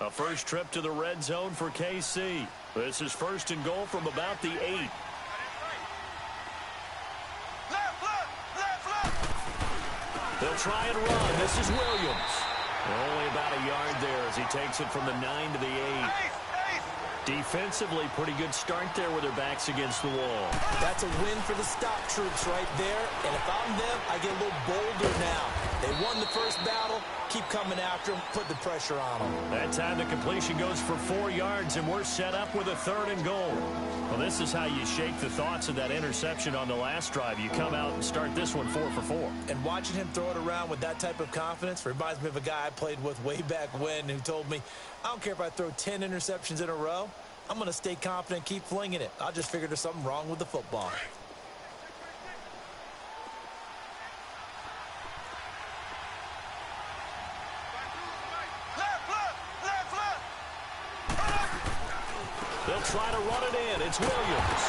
A first trip to the red zone for KC. This is first and goal from about the 8. They'll try and run. This is Williams. Only about a yard there as he takes it from the 9 to the 8. Defensively, pretty good start there with their backs against the wall. That's a win for the stop troops right there. And if I'm them, I get a little bolder now. They won the first battle. Keep coming after them. Put the pressure on them. That time the completion goes for 4 yards, and we're set up with a 3rd and goal. Well, this is how you shake the thoughts of that interception on the last drive. You come out and start this one 4 for 4. And watching him throw it around with that type of confidence reminds me of a guy I played with way back when who told me, I don't care if I throw 10 interceptions in a row. I'm going to stay confident, keep flinging it. I just figured there's something wrong with the football. They'll try to run it in. It's Williams.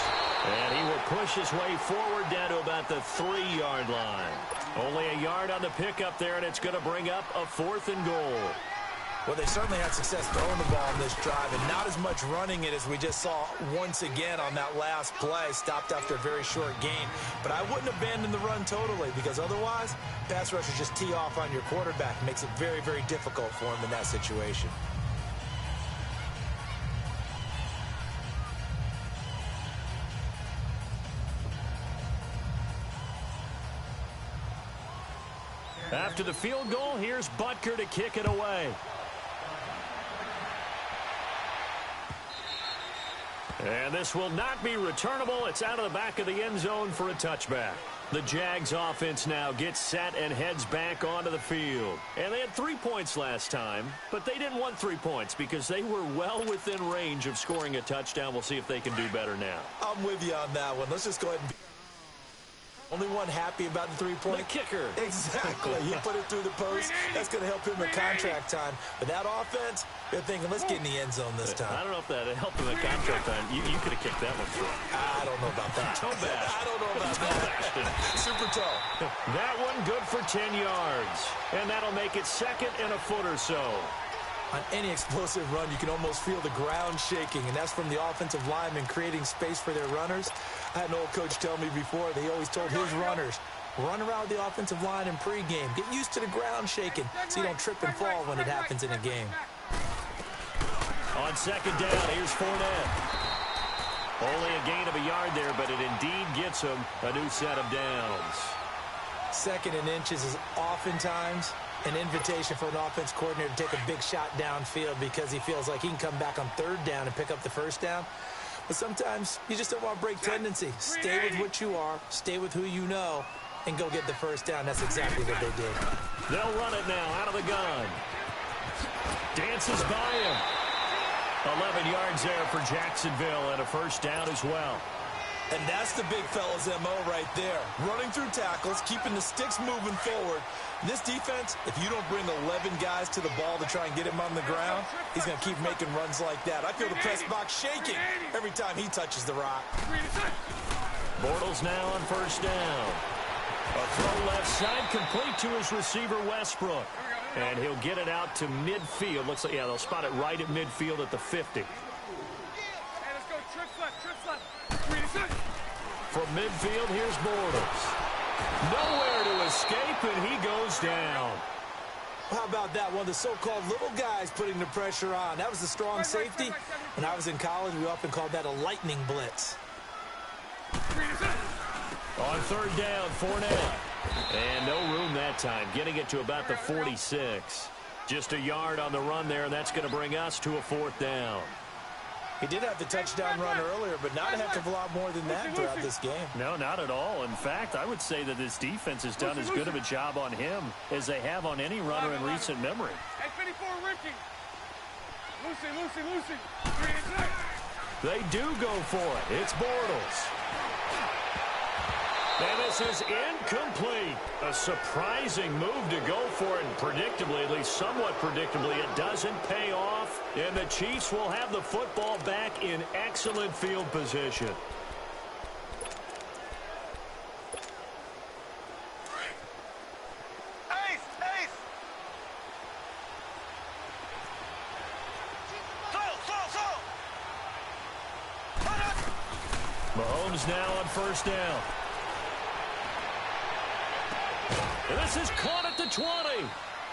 And he will push his way forward down to about the 3-yard line. Only a yard on the pickup there, and it's going to bring up a 4th and goal. Well, they certainly had success throwing the ball on this drive, and not as much running it as we just saw once again on that last play. Stopped after a very short gain. But I wouldn't abandon the run totally, because otherwise, pass rushers just tee off on your quarterback. It makes it very, very difficult for him in that situation. After the field goal, here's Butker to kick it away. And this will not be returnable. It's out of the back of the end zone for a touchback. The Jags offense now gets set and heads back onto the field. And they had 3 points last time, but they didn't want 3 points because they were well within range of scoring a touchdown. We'll see if they can do better now. I'm with you on that one. Let's just go ahead and only one happy about the 3-point. The kicker. Exactly. You put it through the post. That's going to help him in contract time. But that offense, they're thinking, let's get in the end zone this time. I don't know if that helped him in contract time. You could have kicked that one through. I don't know about that. Toe bash. I don't know about that. Super toe. That one good for 10 yards. And that'll make it 2nd and a foot or so. On any explosive run, you can almost feel the ground shaking, and that's from the offensive linemen creating space for their runners. I had an old coach tell me before, they always told his runners, run around the offensive line in pregame. Get used to the ground shaking so you don't trip and fall when it happens in a game. On 2nd down, here's Fournette. Only a gain of a yard there, but it indeed gets him a new set of downs. 2nd and inches is oftentimes an invitation for an offense coordinator to take a big shot downfield because he feels like he can come back on 3rd down and pick up the 1st down. But sometimes you just don't want to break tendency. Stay with what you are, stay with who you know, and go get the 1st down. That's exactly what they did. They'll run it now out of the gun. Dances by him. 11 yards there for Jacksonville and a 1st down as well. And that's the big fella's MO right there. Running through tackles, keeping the sticks moving forward. This defense, if you don't bring 11 guys to the ball to try and get him on the ground, he's going to keep making runs like that. I feel the press box shaking every time he touches the rock. Bortles now on 1st down. A throw left side complete to his receiver Westbrook. And he'll get it out to midfield. Looks like, yeah, they'll spot it right at midfield at the 50. From midfield, here's Bortles. Nowhere to escape, and he goes down. How about that? One of the so-called little guys putting the pressure on. That was the strong safety. When I was in college, we often called that a lightning blitz. On 3rd down, Fournette. And no room that time, getting it to about the 46. Just a yard on the run there, and that's going to bring us to a 4th down. He did have the touchdown run earlier, but not a heck of a lot more than that throughout this game. No, not at all. In fact, I would say that this defense has done as good of a job on him as they have on any runner in recent memory. They do go for it. It's Bortles. And this is incomplete. A surprising move to go for it, and predictably, at least somewhat predictably, it doesn't pay off. And the Chiefs will have the football back in excellent field position. Mahomes now on first down. And this is caught at the 20.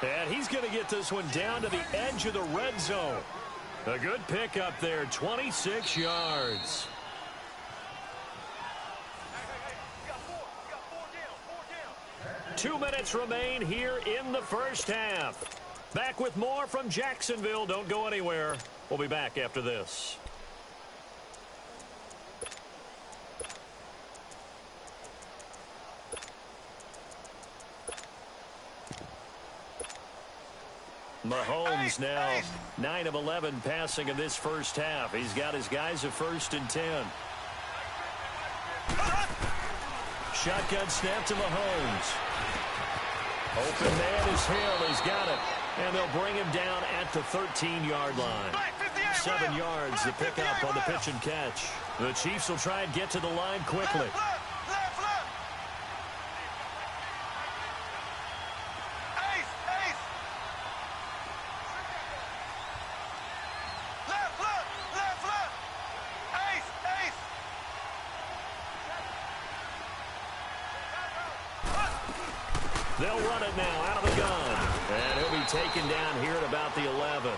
And he's going to get this one down to the edge of the red zone. A good pickup there, 26 yards. Two minutes remain here in the first half. Back with more from Jacksonville. Don't go anywhere. We'll be back after this. Mahomes now 9 of 11 passing in this first half. He's got his guys at 1st and 10. Shotgun snap to Mahomes. Open man is Hill. He's got it. And they'll bring him down at the 13-yard line. 7 yards, the pickup on the pitch and catch. The Chiefs will try and get to the line quickly. They'll run it now out of the gun. And he'll be taken down here at about the 11.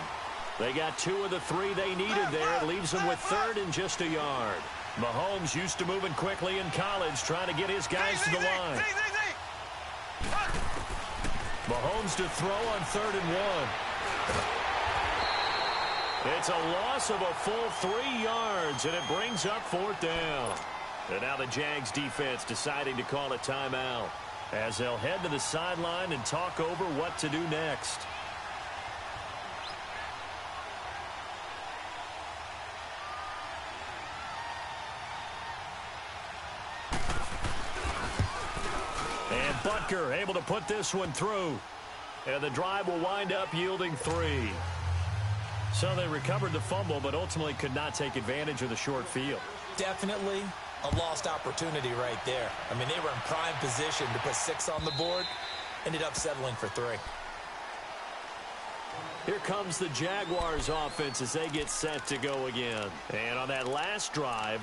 They got 2 of the 3 they needed there. It leaves them with 3rd and just a yard. Mahomes used to moving quickly in college, trying to get his guys to the line. Mahomes to throw on 3rd and 1. It's a loss of a full 3 yards, and it brings up 4th down. And now the Jags defense deciding to call a timeout, as they'll head to the sideline and talk over what to do next. And Butker able to put this one through. And the drive will wind up yielding 3. So they recovered the fumble, but ultimately could not take advantage of the short field. Definitely a lost opportunity right there. I mean, they were in prime position to put 6 on the board. Ended up settling for 3. Here comes the Jaguars offense as they get set to go again. And on that last drive,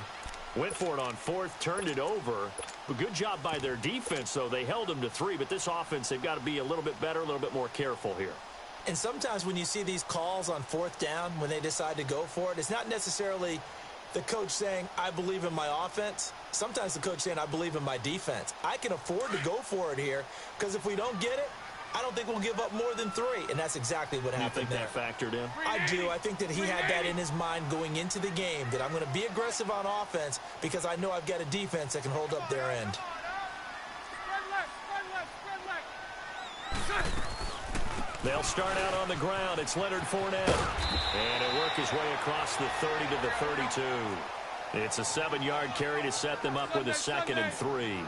went for it on 4th, turned it over. But good job by their defense, though. They held them to 3, but this offense, they've got to be a little bit better, a little bit more careful here. And sometimes when you see these calls on 4th down, when they decide to go for it, it's not necessarily the coach saying, I believe in my offense. Sometimes the coach saying, I believe in my defense. I can afford to go for it here, because if we don't get it, I don't think we'll give up more than 3. And that's exactly what happened there. You think that factored in? I do. I think that he had that in his mind going into the game, that I'm going to be aggressive on offense because I know I've got a defense that can hold up their end. They'll start out on the ground. It's Leonard Fournette. And he'll work his way across the 30 to the 32. It's a 7-yard carry to set them up with a 2nd and 3.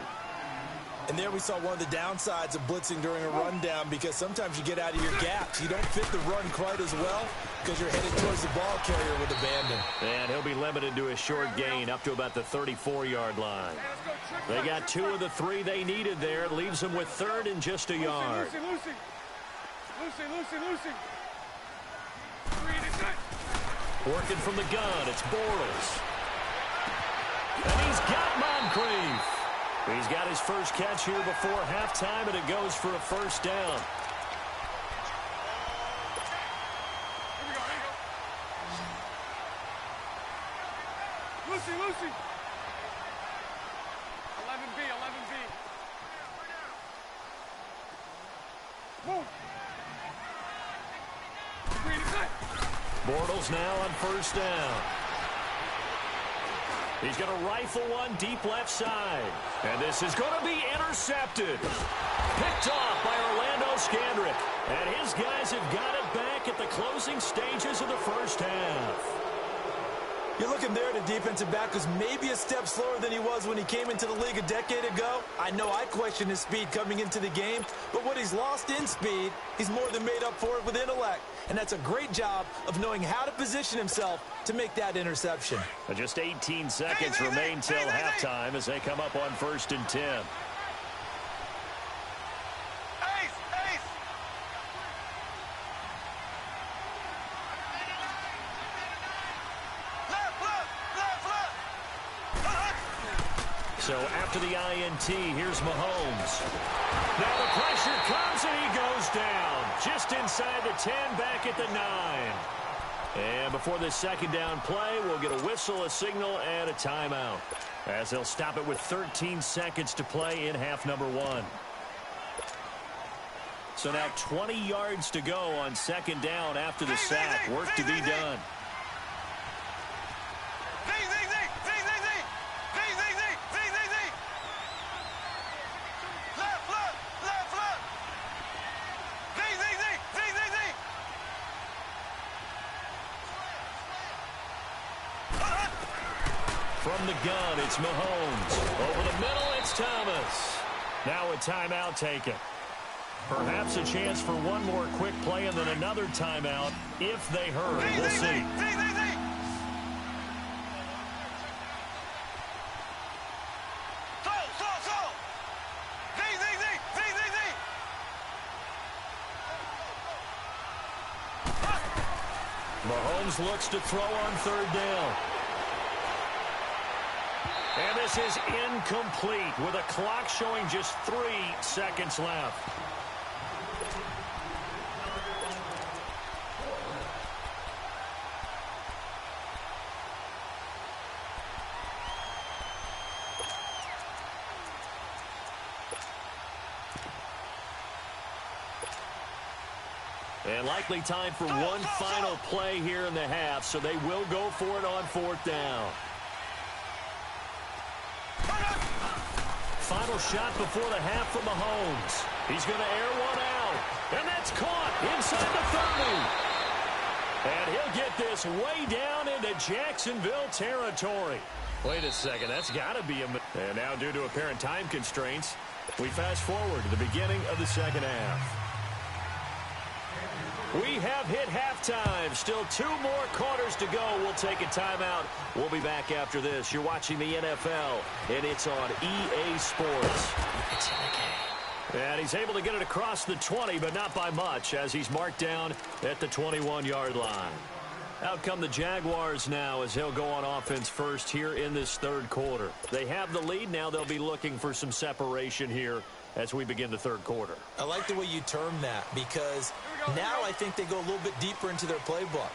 And there we saw one of the downsides of blitzing during a rundown, because sometimes you get out of your gaps. You don't fit the run quite as well because you're headed towards the ball carrier with abandon. And he'll be limited to a short gain up to about the 34-yard line. They got 2 of the 3 they needed there. It leaves them with 3rd and just a yard. Lucy. Working from the gun, it's Bortles. And he's got Moncrief. He's got his first catch here before halftime, and it goes for a 1st down. Lucy. 11B. Move. Bortles now on 1st down. He's going to rifle one deep left side. And this is going to be intercepted. Picked off by Orlando Scandrick. And his guys have got it back at the closing stages of the first half. You're looking there at a defensive back who's maybe a step slower than he was when he came into the league a decade ago. I know I questioned his speed coming into the game, but what he's lost in speed, he's more than made up for it with intellect. And that's a great job of knowing how to position himself to make that interception. Just 18 seconds remain till halftime as they come up on 1st and 10. So after the INT, here's Mahomes. Now the pressure comes and he goes down. Just inside the 10, back at the 9. And before this second down play, we'll get a whistle, a signal, and a timeout, as they'll stop it with 13 seconds to play in half number 1. So now 20 yards to go on second down after the sack. Work to be done. From the gun, it's Mahomes. Over the middle, it's Thomas. Now a timeout taken. Perhaps a chance for one more quick play and then another timeout if they hurry. We'll see. Mahomes looks to throw on third down. And this is incomplete with a clock showing just 3 seconds left. And likely time for one final play here in the half, so they will go for it on fourth down. Final shot before the half from Mahomes. He's going to air one out. And that's caught inside the 30. And he'll get this way down into Jacksonville territory. Wait a second, that's got to be a... And now due to apparent time constraints, we fast forward to the beginning of the second half. We have hit halftime. Still 2 more quarters to go. We'll take a timeout. We'll be back after this. You're watching the NFL, and it's on EA Sports. It's in the game. And he's able to get it across the 20, but not by much, as he's marked down at the 21-yard line. Out come the Jaguars now as he'll go on offense first here in this third quarter. They have the lead. Now they'll be looking for some separation here as we begin the third quarter. I like the way you term that, because now I think they go a little bit deeper into their playbook.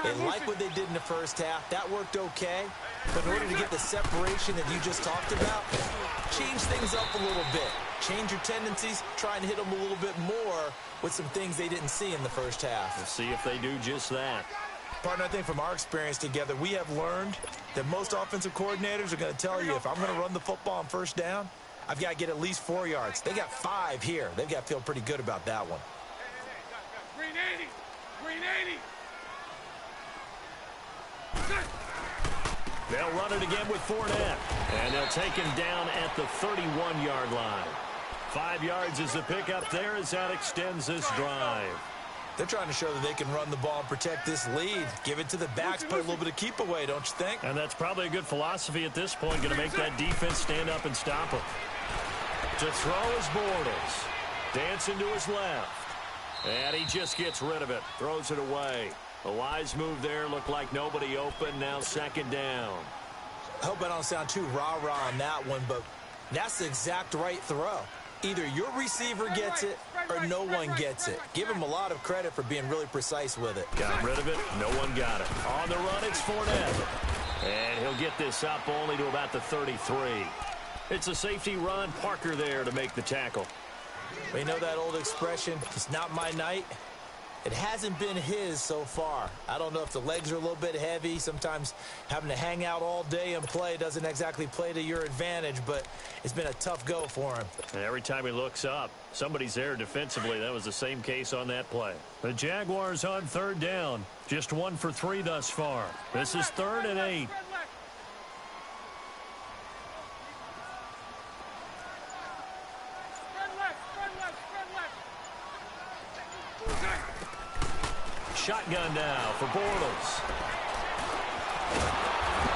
They like what they did in the first half. That worked okay. But in order to get the separation that you just talked about, change things up a little bit. Change your tendencies, try and hit them a little bit more with some things they didn't see in the first half. We'll see if they do just that. Partner, I think from our experience together, we have learned that most offensive coordinators are going to tell you, if I'm going to run the football on first down, I've got to get at least 4 yards. They got 5 here. They've got to feel pretty good about that one. Green 80. Green 80. They'll run it again with Fournette. And they'll take him down at the 31-yard line. 5 yards is the pickup there as that extends this drive. They're trying to show that they can run the ball and protect this lead. Give it to the backs, put a little bit of keep away, don't you think? And that's probably a good philosophy at this point, going to make that defense stand up and stop him. To throw is Bortles. Dancing to his left. And he just gets rid of it. Throws it away. A wise move there. Looked like nobody open. Now second down. I hope I don't sound too rah-rah on that one, but that's the exact right throw. Either your receiver gets it or no one gets it. Give him a lot of credit for being really precise with it. Got rid of it. No one got it. On the run, it's Fournette. And he'll get this up only to about the 33. It's a safety run. Parker there to make the tackle. We know that old expression, it's not my night. It hasn't been his so far. I don't know if the legs are a little bit heavy. Sometimes having to hang out all day and play doesn't exactly play to your advantage, but it's been a tough go for him. And every time he looks up, somebody's there defensively. That was the same case on that play. The Jaguars on third down. Just 1 for 3 thus far. This is 3rd and 8. Shotgun now for Bortles.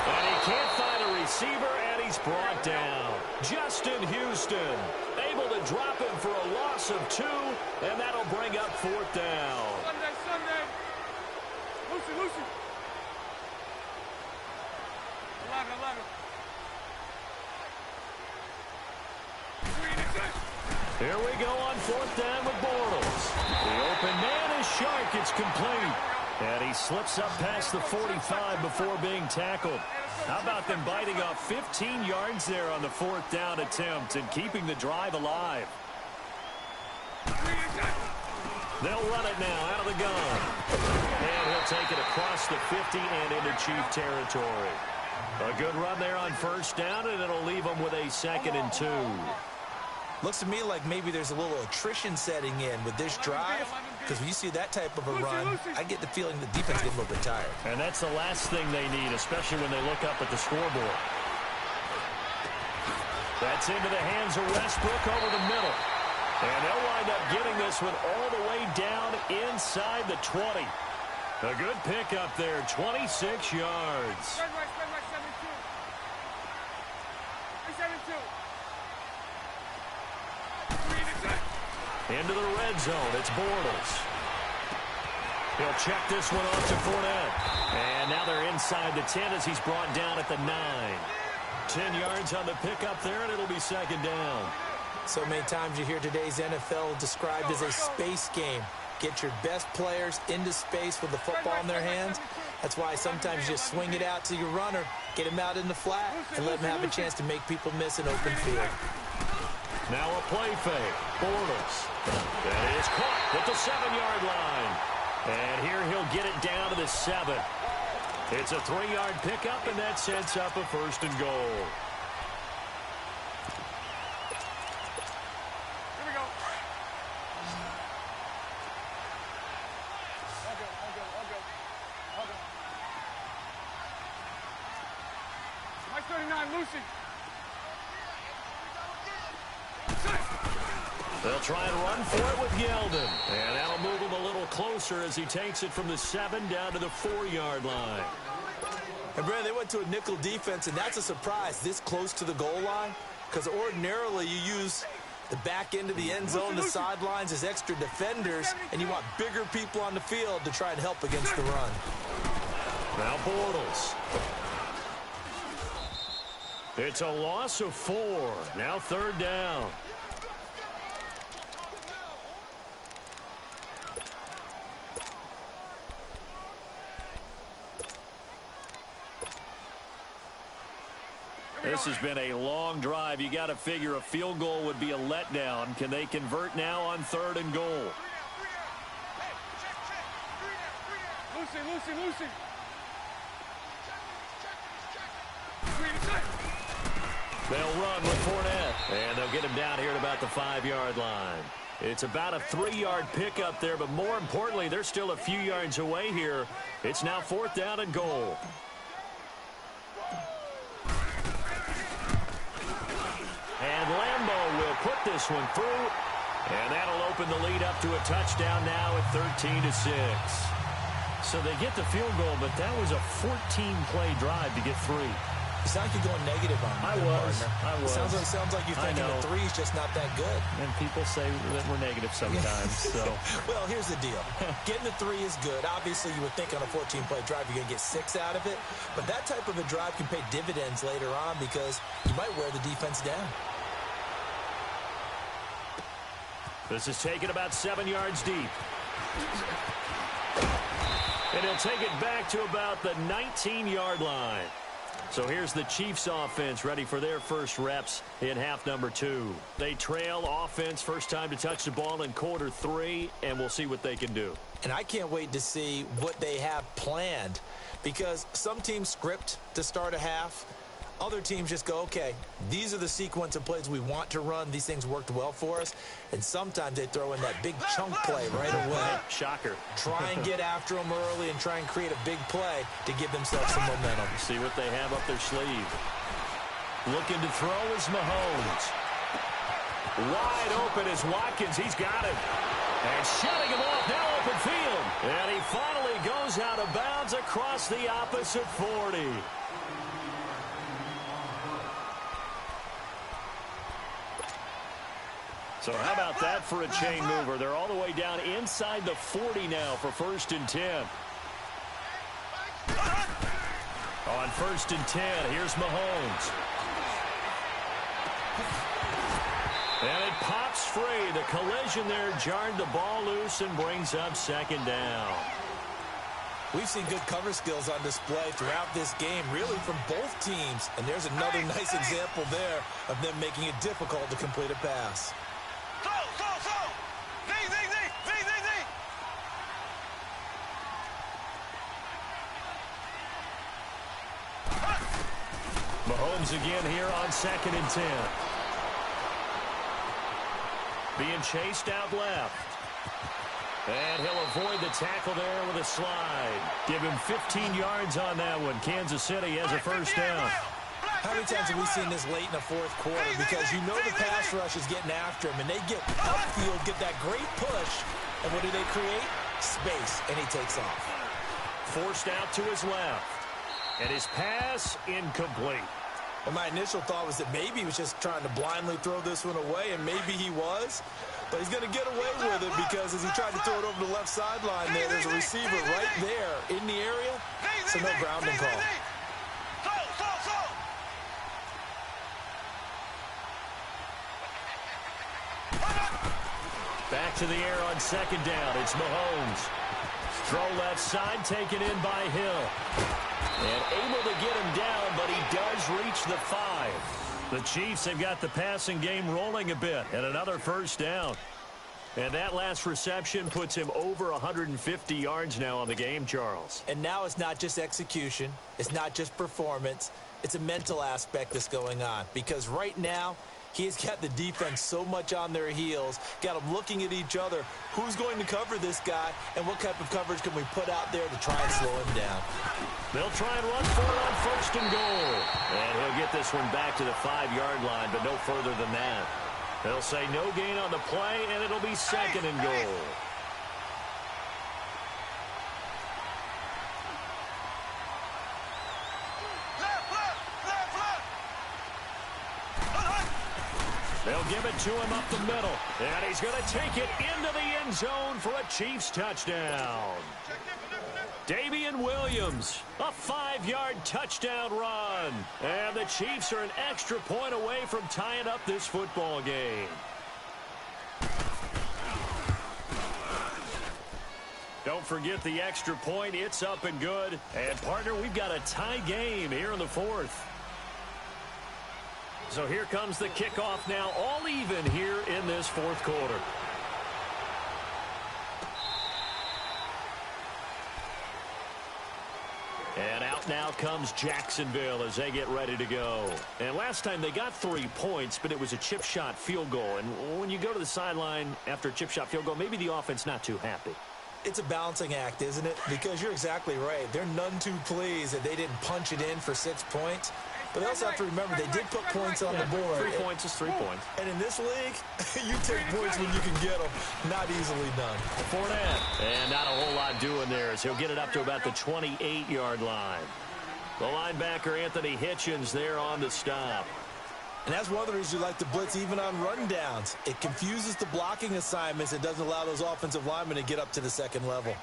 And he can't find a receiver, and he's brought down. Justin Houston able to drop him for a loss of 2, and that'll bring up 4th down. Sunday. Lucy. 11. Here we go on 4th down with Bortles. The open man is Shark. It's complete. And he slips up past the 45 before being tackled. How about them biting off 15 yards there on the 4th down attempt and keeping the drive alive? They'll run it now out of the gun. And he'll take it across the 50 and into Chief territory. A good run there on 1st down, and it'll leave them with a 2nd and 2. Looks to me like maybe there's a little attrition setting in with this drive, because when you see that type of a run, I get the feeling the defense gets a little bit tired. And that's the last thing they need, especially when they look up at the scoreboard. That's into the hands of Westbrook over the middle. And they'll wind up getting this one all the way down inside the 20. A good pickup there, 26 yards. Spread right, 7-2. 7-2. Into the red zone, it's Bortles. He'll check this one off to Fournette. And now they're inside the 10 as he's brought down at the 9. 10 yards on the pickup there, and it'll be 2nd down. So many times you hear today's NFL described as a space game. Get your best players into space with the football in their hands. That's why sometimes you just swing it out to your runner, get him out in the flat, and let him have a chance to make people miss an open field. Now a play fake. Bortles. That is caught at the 7-yard line. And here he'll get it down to the 7. It's a 3-yard pickup, and that sets up a 1st and goal. Here we go. I'll go. Mike 39, Lucy. They'll try and run for it with Yeldon. And that'll move him a little closer as he takes it from the 7 down to the 4-yard line. And, Brandon, they went to a nickel defense, and that's a surprise this close to the goal line, because ordinarily you use the back end of the end zone, the sidelines as extra defenders, and you want bigger people on the field to try and help against the run. Now Bortles. It's a loss of 4. Now 3rd down. This has been a long drive. You got to figure a field goal would be a letdown. Can they convert now on 3rd and goal? Lucy. They'll run with Fournette. And they'll get him down here at about the 5-yard line. It's about a 3-yard pickup there, but more importantly, they're still a few yards away here. It's now 4th down and goal. And Lambeau will put this one through. And that'll open the lead up to a touchdown now at 13-6. So they get the field goal, but that was a 14-play drive to get 3. You sound like you're going negative on me. I was. Sounds like you're thinking the 3 is just not that good. And people say that we're negative sometimes. So. Well, here's the deal. Getting the 3 is good. Obviously, you would think on a 14-play drive you're going to get 6 out of it. But that type of a drive can pay dividends later on because you might wear the defense down. This is taken about 7 yards deep. And he'll take it back to about the 19-yard line. So here's the Chiefs offense ready for their first reps in half number 2. They trail offense first time to touch the ball in quarter 3, and we'll see what they can do. And I can't wait to see what they have planned because some teams script to start a half. Other teams just go, okay, these are the sequence of plays we want to run. These things worked well for us. And sometimes they throw in that big chunk play right away. Shocker. Try and get after them early and try and create a big play to give themselves some momentum. See what they have up their sleeve. Looking to throw is Mahomes. Wide open is Watkins. He's got it. And shutting him off now open field. And he finally goes out of bounds across the opposite 40. So how about that for a chain mover? They're all the way down inside the 40 now for 1st and 10. On 1st and 10, here's Mahomes. And it pops free. The collision there jarred the ball loose and brings up second down. We've seen good cover skills on display throughout this game, really from both teams. And there's another nice example there of them making it difficult to complete a pass. Mahomes again here on 2nd and 10. Being chased out left. And he'll avoid the tackle there with a slide. Give him 15 yards on that one. Kansas City has a first down. How many times have we seen this late in the fourth quarter? Because you know the pass rush is getting after him, and they get upfield, get that great push, and what do they create? Space, and he takes off. Forced out to his left. And his pass incomplete. Well, my initial thought was that maybe he was just trying to blindly throw this one away, and maybe he was. But he's going to get away with it because as he tried to throw it over the left sideline there's a receiver right there in the area, so no grounding call. Back to the air on 2nd down. It's Mahomes. Throw left side taken in by Hill. And able to get him down, but he does reach the 5. The Chiefs have got the passing game rolling a bit, and another first down. And that last reception puts him over 150 yards now on the game, Charles. And now it's not just execution. It's not just performance. It's a mental aspect that's going on. Because right now, he's got the defense so much on their heels, got them looking at each other. Who's going to cover this guy, and what type of coverage can we put out there to try and slow him down? They'll try and run for it on 1st and goal. And he'll get this one back to the 5-yard line, but no further than that. They'll say no gain on the play, and it'll be 2nd and goal. They'll give it to him up the middle. And he's going to take it into the end zone for a Chiefs touchdown. Damian Williams, a 5-yard touchdown run. And the Chiefs are an extra point away from tying up this football game. Don't forget the extra point. It's up and good. And, partner, we've got a tie game here in the 4th. So here comes the kickoff now, all even here in this 4th quarter. And out now comes Jacksonville as they get ready to go. And last time they got 3 points, but it was a chip shot field goal. And when you go to the sideline after a chip shot field goal, maybe the offense not too happy. It's a balancing act, isn't it? Because you're exactly right. They're none too pleased that they didn't punch it in for 6 points. But they also have to remember they did put points on the board. 3 points is 3 points. And in this league, you take points when you can get them. Not easily done. Fournette. And not a whole lot doing there as he'll get it up to about the 28-yard line. The linebacker, Anthony Hitchens, there on the stop. And that's one of the reasons you like to blitz even on rundowns. It confuses the blocking assignments. It doesn't allow those offensive linemen to get up to the second level.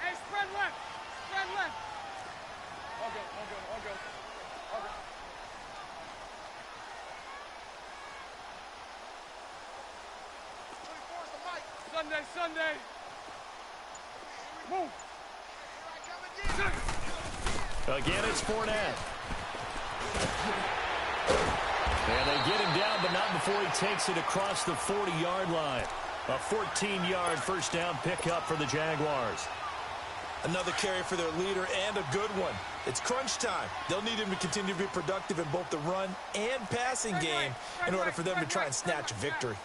Hey, spread left. Spread left. All good, all good, all good. All good. Sunday, Sunday. Move. Again, it's Fournette. And they get him down, but not before he takes it across the 40-yard line. A 14-yard first down pickup for the Jaguars. Another carry for their leader and a good one. It's crunch time. They'll need him to continue to be productive in both the run and passing game in order for them to try and snatch a victory.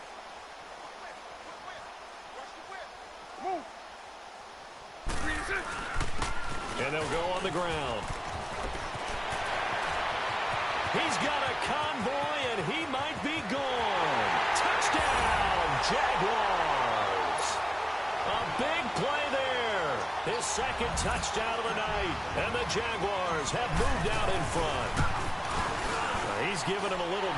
Move. And they'll go on the ground. He's got a convoy, and he might be gone. Touchdown, Jaguars. A big play there. His second touchdown of the night. And the Jaguars have moved out in front. He's given him a little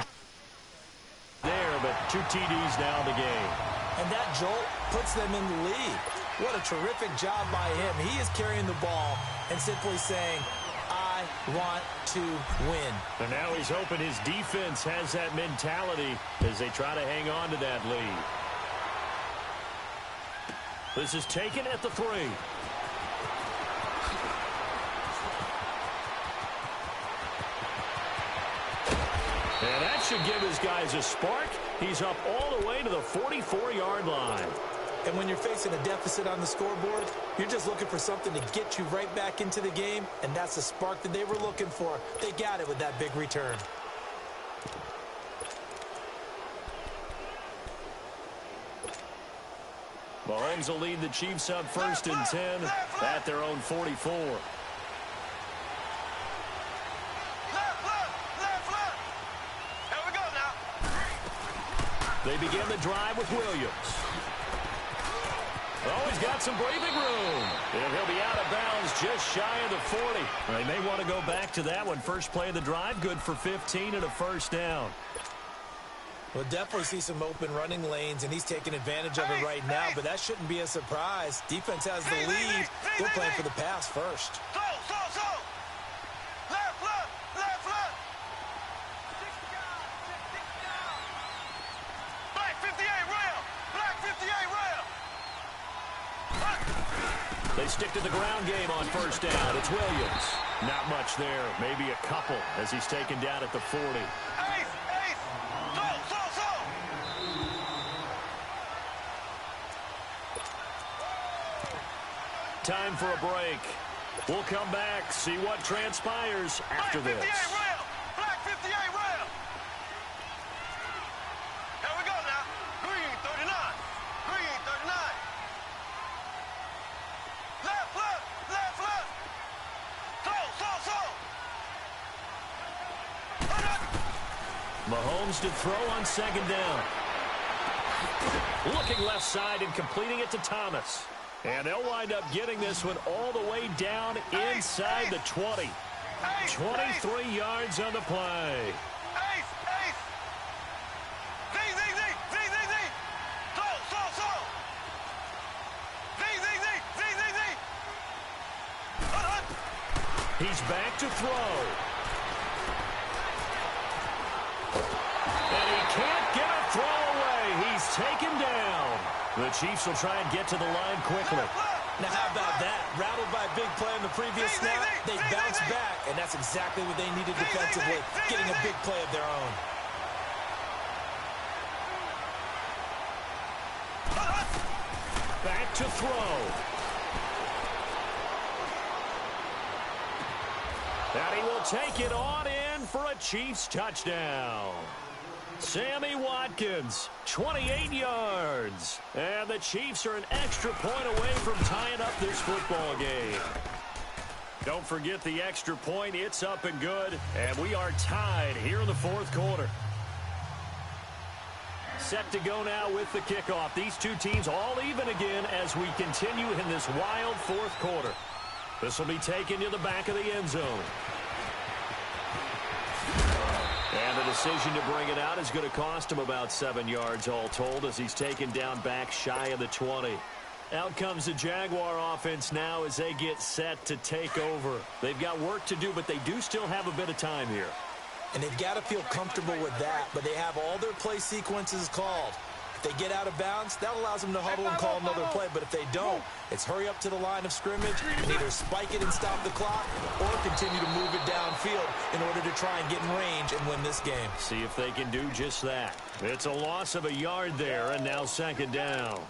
there, but 2 TDs now in the game. And that jolt puts them in the lead. What a terrific job by him. He is carrying the ball and simply saying, I want to win. And now he's hoping his defense has that mentality as they try to hang on to that lead. This is taken at the 3. And that should give his guys a spark. He's up all the way to the 44-yard line. And when you're facing a deficit on the scoreboard, you're just looking for something to get you right back into the game, and that's the spark that they were looking for. They got it with that big return. Mahomes will lead the Chiefs up 1st and 10 at their own 44. They begin the drive with Williams. Oh, he's got some breathing room. And he'll be out of bounds just shy of the 40. They may want to go back to that one. First play of the drive, good for 15 and a first down. We'll definitely see some open running lanes, and he's taking advantage of it right now, but that shouldn't be a surprise. Defense has the lead. They're playing for the pass first. They stick to the ground game on first down. It's Williams. Not much there. Maybe a couple as he's taken down at the 40. Time for a break. We'll come back, see what transpires after this. Mahomes to throw on second down. Looking left side and completing it to Thomas. And they'll wind up getting this one all the way down inside the 20. 23 yards on the play. He's back to throw. And he can't get a throw away. He's taken down. The Chiefs will try and get to the line quickly. Now, how about that? Rattled by a big play in the previous snap, they bounce back, and that's exactly what they needed defensively, getting a big play of their own. Back to throw. And he will take it on in for a Chiefs touchdown. Sammy Watkins, 28 yards. And the Chiefs are an extra point away from tying up this football game. Don't forget the extra point. It's up and good. And we are tied here in the fourth quarter. Set to go now with the kickoff. These two teams all even again as we continue in this wild fourth quarter. This will be taken to the back of the end zone. And the decision to bring it out is going to cost him about 7 yards all told as he's taken down back shy of the 20. Out comes the Jaguar offense now as they get set to take over. They've got work to do, but they do still have a bit of time here. And they've got to feel comfortable with that, but they have all their play sequences called. If they get out of bounds, that allows them to huddle and call another play. But if they don't, it's hurry up to the line of scrimmage and either spike it and stop the clock or continue to move it downfield in order to try and get in range and win this game. See if they can do just that. It's a loss of a yard there, and now second down.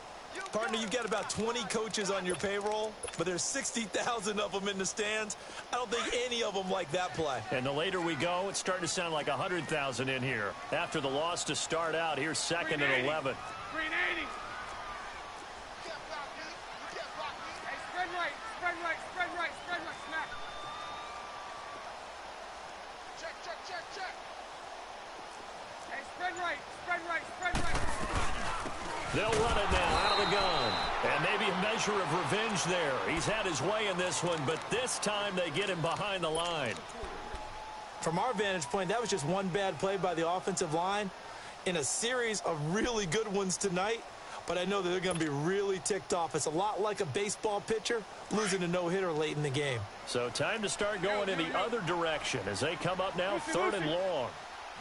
Partner, you've got about 20 coaches on your payroll, but there's 60,000 of them in the stands. I don't think any of them like that play. And the later we go, it's starting to sound like 100,000 in here. After the loss to start out, here's second and 11. Green 80. Hey, spread right, spread right, spread right, spread right, snap. Check, check, check, check. Hey, spread right, spread right, spread right. They'll run it now out of the gun. And maybe a measure of revenge there. He's had his way in this one, but this time they get him behind the line. From our vantage point, that was just one bad play by the offensive line in a series of really good ones tonight. but I know that they're going to be really ticked off. It's a lot like a baseball pitcher losing a no-hitter late in the game. So time to start going in the other direction as they come up now, third and long.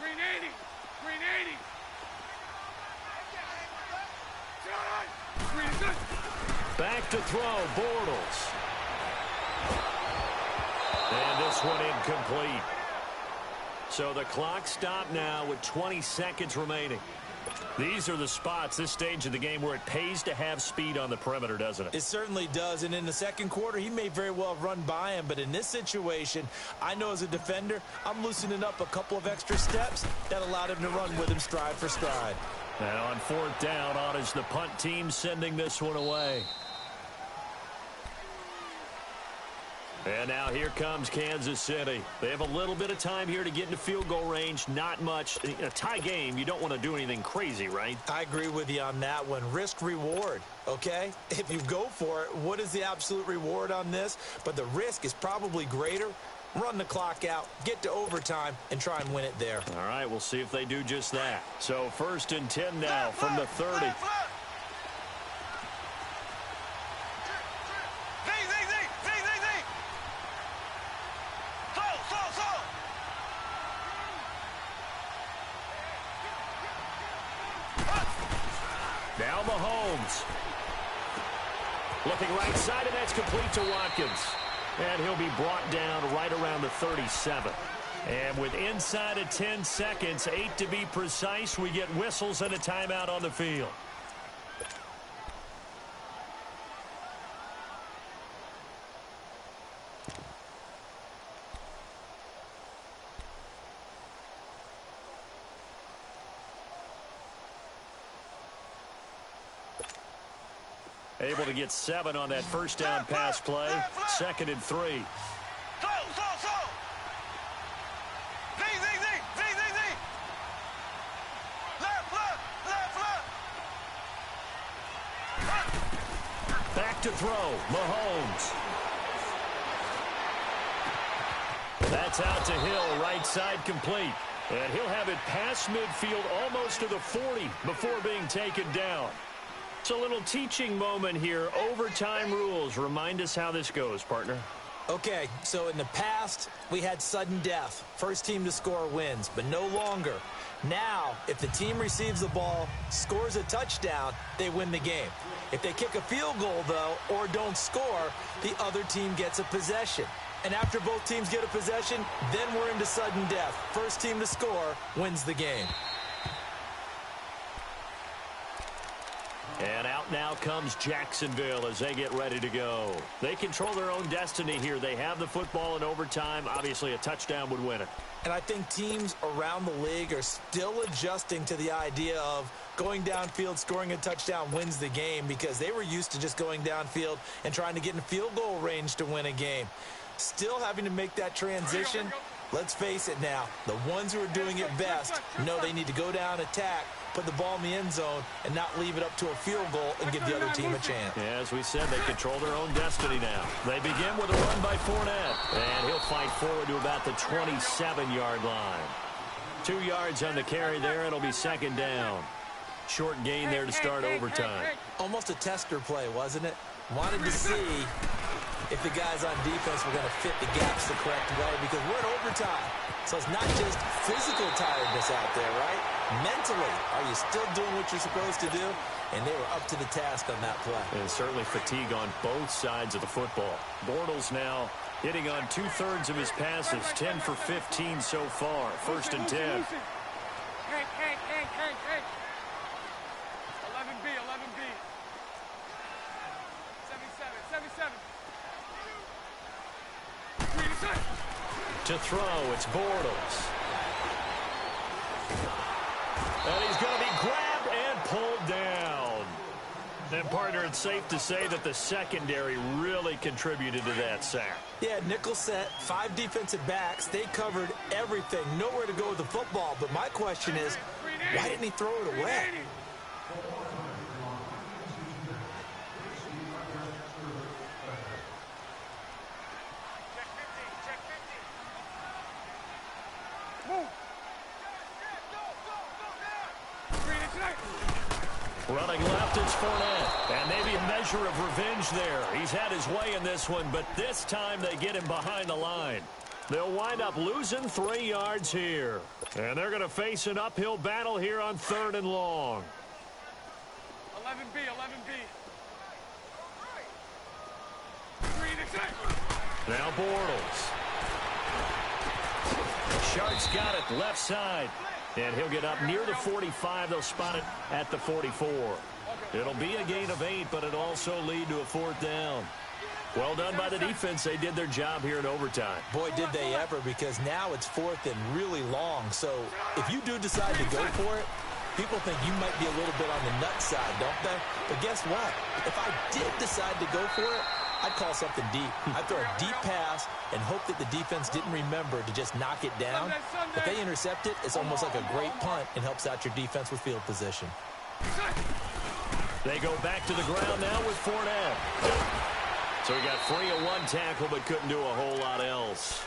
Green 80. Green 80. Green is good. Back to throw, Bortles. And this one incomplete. So the clock stopped now with 20 seconds remaining. These are the spots, this stage of the game, where it pays to have speed on the perimeter, doesn't it? It certainly does, and in the second quarter, he may very well run by him, but in this situation, I know as a defender, I'm loosening up a couple of extra steps that allowed him to run with him stride for stride. And on fourth down, on is the punt team sending this one away. And now here comes Kansas City. They have a little bit of time here to get into field goal range. Not much. In a tie game, you don't want to do anything crazy, right? I agree with you on that one. Risk-reward, okay? If you go for it, what is the absolute reward on this? But the risk is probably greater. Run the clock out, get to overtime, and try and win it there. All right, we'll see if they do just that. So 1st and 10 now from the 30. Now Mahomes. Looking right side, and that's complete to Watkins. And he'll be brought down right around the 37. And with inside of 10 seconds, 8 to be precise, we get whistles and a timeout on the field. Able to get 7 on that first down pass play. 2nd and 3. Back to throw, Mahomes. That's out to Hill, right side complete. And he'll have it past midfield almost to the 40 before being taken down. It's a little teaching moment here. Overtime rules. Remind us how this goes, partner. Okay, so in the past, we had sudden death. First team to score wins, but no longer. Now, if the team receives the ball, scores a touchdown, they win the game. If they kick a field goal, though, or don't score, the other team gets a possession. And after both teams get a possession, then we're into sudden death. First team to score wins the game. And out now comes Jacksonville as they get ready to go. They control their own destiny here. They have the football in overtime. Obviously, a touchdown would win it. And I think teams around the league are still adjusting to the idea of going downfield, scoring a touchdown wins the game, because they were used to just going downfield and trying to get in field goal range to win a game. Still having to make that transition. Let's face it now, the ones who are doing it best know they need to go down, attack, put the ball in the end zone, and not leave it up to a field goal and give the other team a chance. Yeah, as we said, they control their own destiny now. They begin with a run by Fournette, and he'll fight forward to about the 27-yard line. 2 yards on the carry there. It'll be 2nd down. Short gain there to start overtime. Almost a tester play, wasn't it? Wanted to see if the guys on defense were going to fit the gaps the correct way, because we're in overtime. So it's not just physical tiredness out there, right? Mentally, are you still doing what you're supposed to do? And they were up to the task on that play. And certainly fatigue on both sides of the football. Bortles now hitting on 2/3 of his passes, 10 for 15 so far. 1st and 10. Hey. 11B. 77. To throw, it's Bortles. And he's going to be grabbed and pulled down. And, partner, it's safe to say that the secondary really contributed to that sack. Yeah, nickel set, 5 defensive backs. They covered everything. Nowhere to go with the football. But my question is, why didn't he throw it away? Running left, it's Fournette. And maybe a measure of revenge there. He's had his way in this one, but this time they get him behind the line. They'll wind up losing 3 yards here. And they're going to face an uphill battle here on 3rd and long. 11B, 11B. Now Bortles. Shark's got it left side. And he'll get up near the 45. They'll spot it at the 44. It'll be a gain of 8, but it'll also lead to a 4th down. Well done by the defense. They did their job here in overtime. Boy, did they ever, because now it's 4th and really long. So if you do decide to go for it, people think you might be a little bit on the nut side, don't they? But guess what? If I did decide to go for it, I'd call something deep. I'd throw a deep pass and hope that the defense didn't remember to just knock it down. If they intercept it, it's almost like a great punt and helps out your defense with field position. They go back to the ground now with Fournette. So he got free of 1 tackle but couldn't do a whole lot else.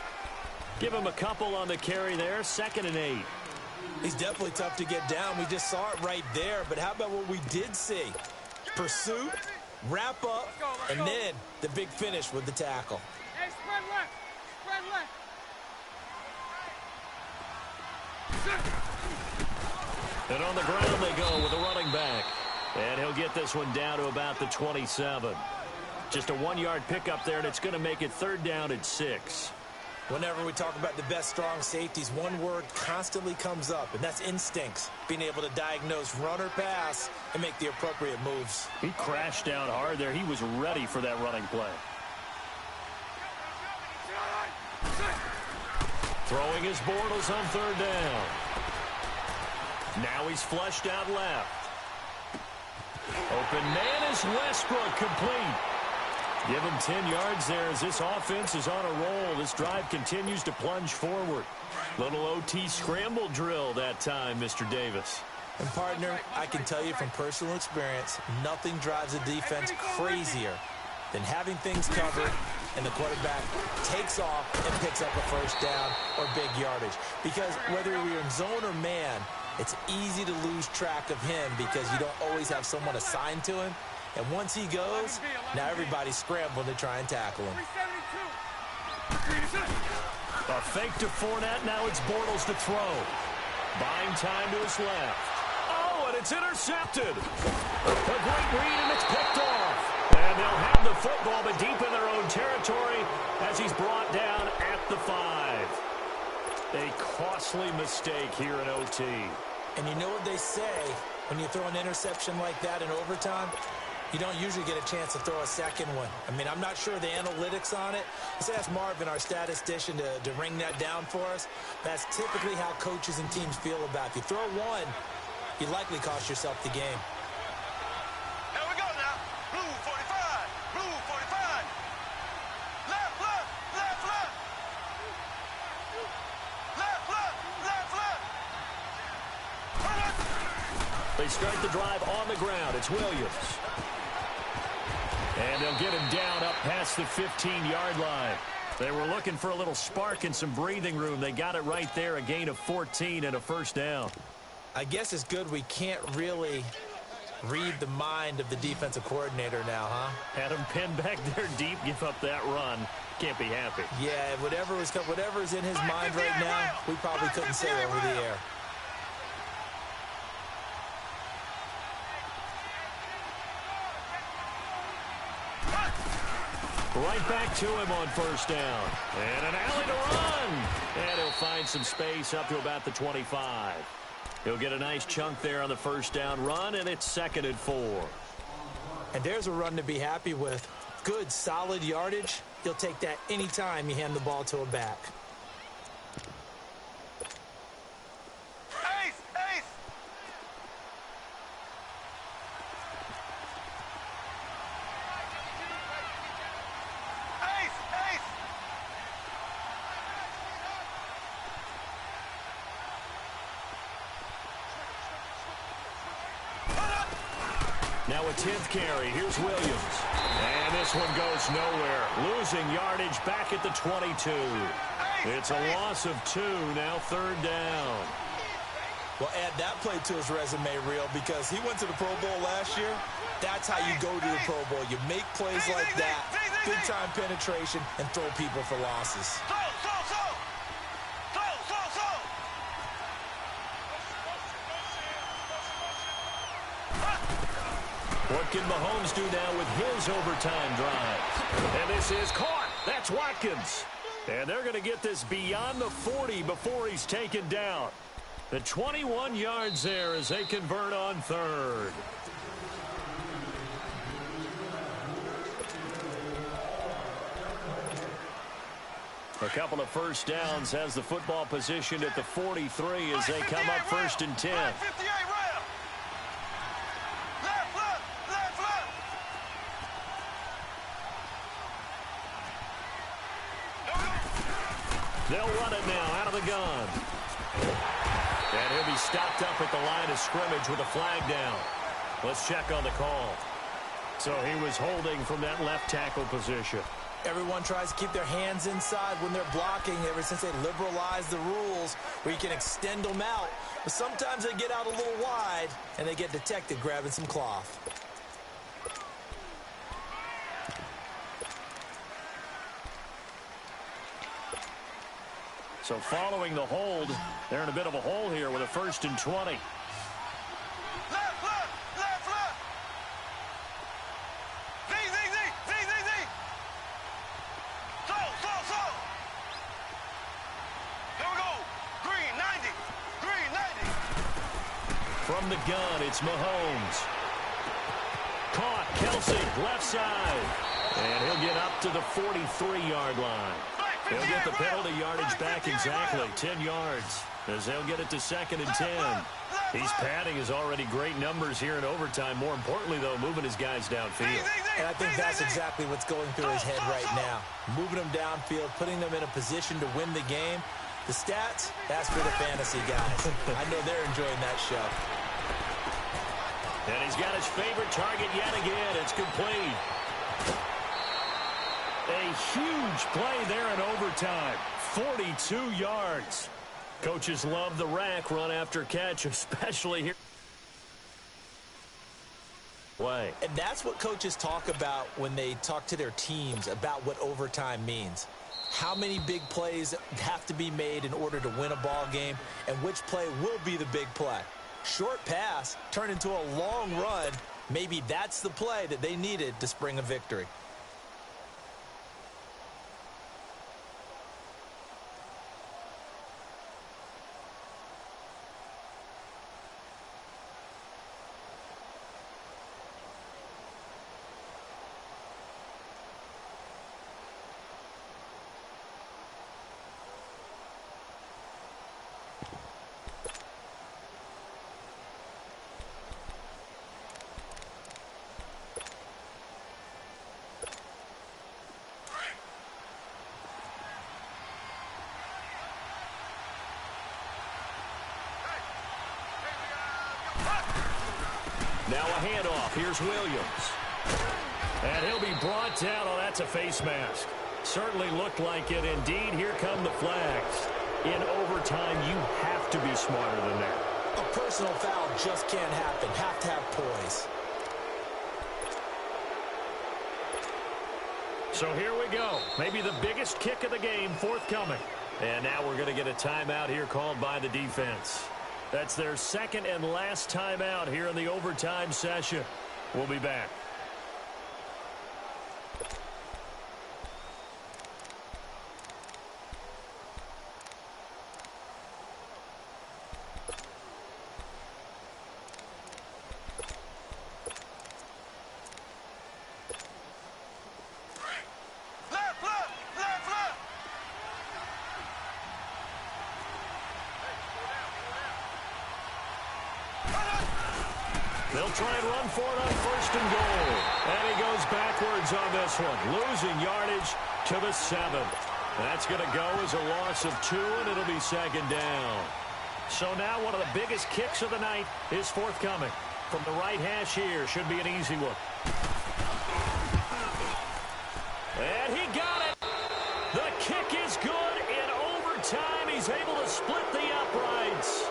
Give him a couple on the carry there. 2nd and 8. He's definitely tough to get down. We just saw it right there. But how about what we did see? Pursuit, wrap up, and then the big finish with the tackle. Hey, spread left. Spread left. And on the ground they go with a running back. And he'll get this one down to about the 27. Just a 1-yard pickup there, and it's going to make it 3rd down at 6. Whenever we talk about the best strong safeties, one word constantly comes up, and that's instincts. Being able to diagnose run or pass and make the appropriate moves. He crashed down hard there. He was ready for that running play. Throwing his Bortles on 3rd down. Now he's flushed out left. Open man is Westbrook, complete. Give him 10 yards there as this offense is on a roll. This drive continues to plunge forward. Little OT scramble drill that time, Mr. Davis. And, partner, I can tell you from personal experience, nothing drives a defense crazier than having things covered and the quarterback takes off and picks up a 1st down or big yardage. Because whether you're in zone or man, it's easy to lose track of him because you don't always have someone assigned to him. And once he goes, now everybody's scrambling to try and tackle him. A fake to Fournette. Now it's Bortles to throw. Buying time to his left. Oh, and it's intercepted. A great read, and it's picked off. And they'll have the football, but deep in their own territory as he's brought down at the 5. A costly mistake here in OT. And you know what they say when you throw an interception like that in overtime? You don't usually get a chance to throw a second one. I mean, I'm not sure the analytics on it. Let's ask Marvin, our statistician, to ring that down for us. That's typically how coaches and teams feel about it. If you throw one, you likely cost yourself the game. Here we go now. Blue 45. Blue 45. Left, left, left, left. Left, left, left, left. They start the drive on the ground. It's Williams. And they'll get him down up past the 15-yard line. They were looking for a little spark and some breathing room. They got it right there, a gain of 14 and a 1st down. I guess it's good we can't really read the mind of the defensive coordinator now, huh? Had him pinned back there deep, give up that run. Can't be happy. Yeah, whatever's in his mind right now, we probably couldn't say over the air. Right back to him on 1st down. And an alley to run. And he'll find some space up to about the 25. He'll get a nice chunk there on the 1st down run, and it's 2nd and 4. And there's a run to be happy with. Good, solid yardage. He'll take that anytime you hand the ball to a back. Ace, ace. Ace, ace. Now a 10th carry. Here's Williams. And this one goes nowhere. Losing yardage back at the 22. It's a loss of 2. Now 3rd down. Well, add that play to his resume reel because he went to the Pro Bowl last year. That's how you go to the Pro Bowl. You make plays like that, big-time penetration, and throw people for losses. What can Mahomes do now with his overtime drive? And this is caught. That's Watkins. And they're going to get this beyond the 40 before he's taken down. The 21 yards there as they convert on third. A couple of first downs has the football positioned at the 43 as they come up 1st and 10. They'll run it now out of the gun. And he'll be stopped up at the line of scrimmage with a flag down. Let's check on the call. So he was holding from that left tackle position. Everyone tries to keep their hands inside when they're blocking ever since they liberalized the rules where you can extend them out. But sometimes they get out a little wide and they get detected grabbing some cloth. So following the hold, they're in a bit of a hole here with a 1st and 20. Left, left, left, left. Z, Z, Z, Z, Z, Z. So. Here we go. Green, 90. Green, 90. From the gun, it's Mahomes. Caught, Kelsey, left side. And he'll get up to the 43-yard line. He'll get the penalty yardage back exactly, 10 yards, as they'll get it to 2nd and 10. He's padding his already great numbers here in overtime. More importantly, though, moving his guys downfield. And I think that's exactly what's going through his head right now. Moving them downfield, putting them in a position to win the game. The stats, that's for the fantasy guys. I know they're enjoying that show. And he's got his favorite target yet again. It's complete. A huge play there in overtime. 42 yards. Coaches love the rack run after catch, especially here. And that's what coaches talk about when they talk to their teams about what overtime means. How many big plays have to be made in order to win a ball game, and which play will be the big play. Short pass turned into a long run. Maybe that's the play that they needed to spring a victory. Now a handoff. Here's Williams. And he'll be brought down. Oh, that's a face mask. Certainly looked like it. Indeed, here come the flags. In overtime, you have to be smarter than that. A personal foul just can't happen. Have to have poise. So here we go. Maybe the biggest kick of the game forthcoming. And now we're going to get a timeout here called by the defense. That's their second and last timeout here in the overtime session. We'll be back. They'll try and run for it on 1st and goal. And he goes backwards on this one, losing yardage to the 7th. That's going to go as a loss of 2, and it'll be 2nd down. So now one of the biggest kicks of the night is forthcoming. From the right hash here, should be an easy one. And he got it. The kick is good in overtime. He's able to split the uprights.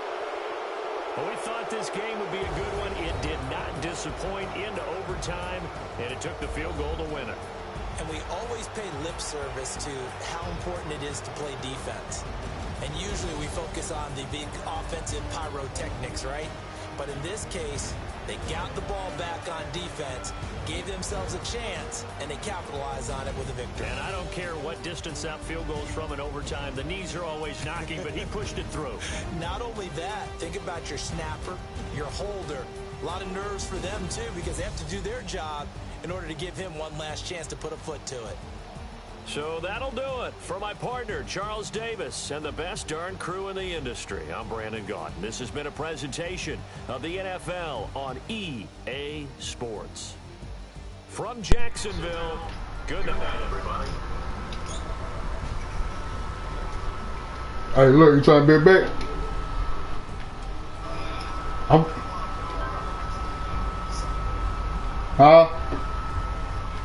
extra point into overtime, and it took the field goal to win it. And we always pay lip service to how important it is to play defense. And usually we focus on the big offensive pyrotechnics, right? But in this case, they got the ball back on defense, gave themselves a chance, and they capitalized on it with a victory. And I don't care what distance that field goes from in overtime. The knees are always knocking, but he pushed it through. Not only that, think about your snapper, your holder. A lot of nerves for them, too, because they have to do their job in order to give him one last chance to put a foot to it. So that'll do it for my partner, Charles Davis, and the best darn crew in the industry. I'm Brandon Gaudin. This has been a presentation of the NFL on EA Sports. From Jacksonville, good night, everybody. Hey, look, you trying to bet back? Huh?